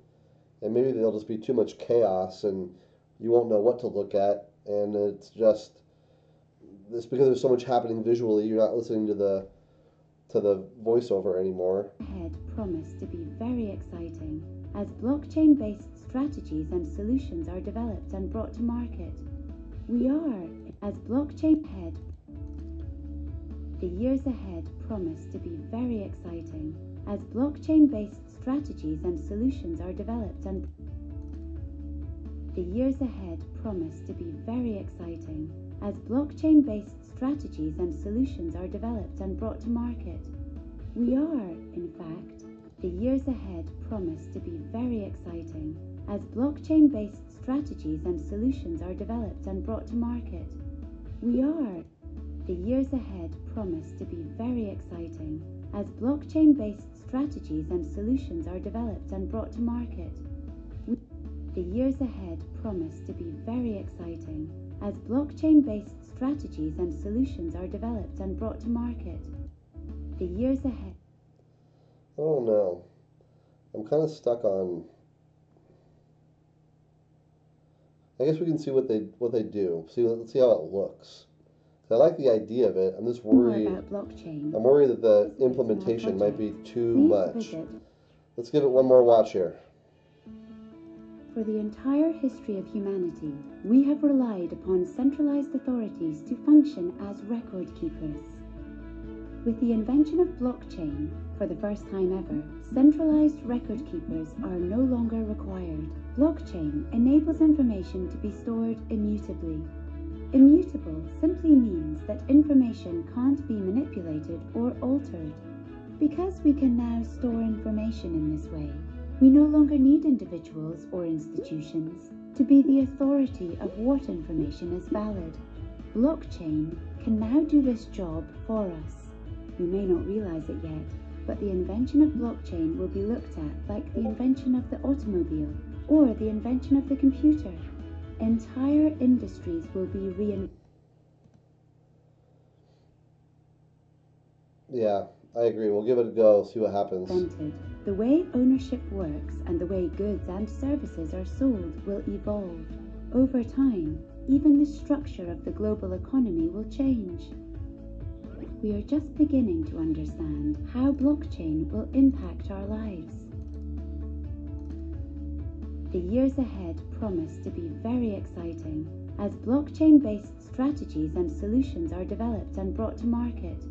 and maybe there'll just be too much chaos and you won't know what to look at, and it's because there's so much happening visually, you're not listening to the voiceover anymore. Ahead promise to be very exciting as blockchain-based strategies and solutions are developed and brought to market. We are, as blockchain ahead. The years ahead promise to be very exciting as blockchain-based strategies and solutions are developed and the years ahead promise to be very exciting as blockchain-based strategies and solutions are developed and brought to market. We are, in fact, the years ahead promise to be very exciting as blockchain-based strategies and solutions are developed and brought to market. We are, the years ahead promise to be very exciting as blockchain-based strategies and solutions are developed and brought to market. The years ahead promise to be very exciting as blockchain-based strategies and solutions are developed and brought to market. The years ahead. Oh no, I'm kind of stuck on. I guess we can see what they do. Let's see how it looks. I like the idea of it. I'm just worried. About blockchain. I'm worried that the implementation might be too much. Visit. Let's give it one more watch here. For the entire history of humanity, we have relied upon centralized authorities to function as record keepers. With the invention of blockchain, for the first time ever, centralized record keepers are no longer required. Blockchain enables information to be stored immutably. Immutable simply means that information can't be manipulated or altered. Because we can now store information in this way, we no longer need individuals or institutions to be the authority of what information is valid. Blockchain can now do this job for us. You may not realize it yet, but the invention of blockchain will be looked at like the invention of the automobile or the invention of the computer. Entire industries will be reinvented. Yeah, I agree. We'll give it a go, see what happens. The way ownership works and the way goods and services are sold will evolve. Over time, even the structure of the global economy will change. We are just beginning to understand how blockchain will impact our lives. The years ahead promise to be very exciting as blockchain-based strategies and solutions are developed and brought to market.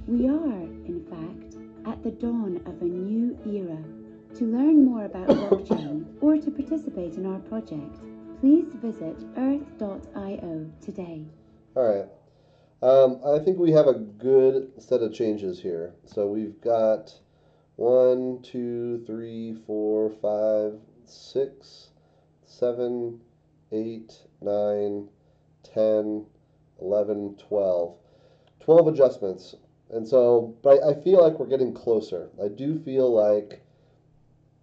We are, in fact, at the dawn of a new era. To learn more about blockchain or to participate in our project, please visit earth.io today. All right. I think we have a good set of changes here. So we've got 1, 2, 3, 4, 5, 6, 7, 8, 9, 10, 11, 12. 12 adjustments. And so, but I feel like we're getting closer. I do feel like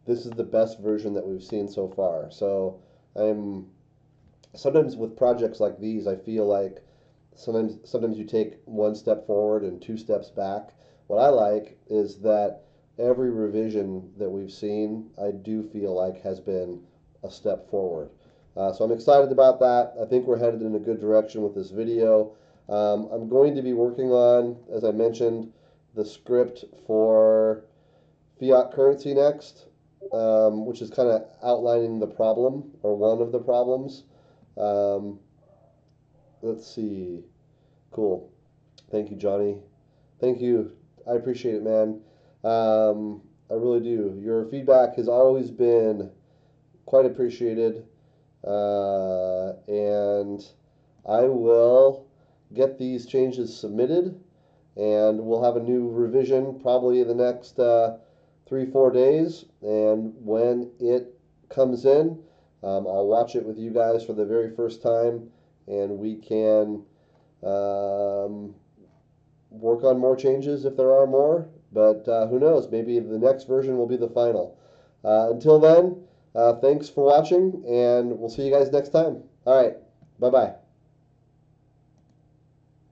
this is the best version that we've seen so far. So sometimes with projects like these, I feel like sometimes you take one step forward and 2 steps back. What I like is that every revision that we've seen, I do feel like has been a step forward. So I'm excited about that. I think we're headed in a good direction with this video. I'm going to be working on, as I mentioned, the script for fiat currency next, which is kind of outlining the problem, or one of the problems. let's see. Cool. Thank you, Johnny. Thank you. I appreciate it, man. I really do. Your feedback has always been quite appreciated. And I will get these changes submitted, and we'll have a new revision probably in the next 3-4 days. And when it comes in, I'll watch it with you guys for the very first time, and we can work on more changes if there are more. But who knows? Maybe the next version will be the final. Until then, thanks for watching, and we'll see you guys next time. All right. Bye-bye.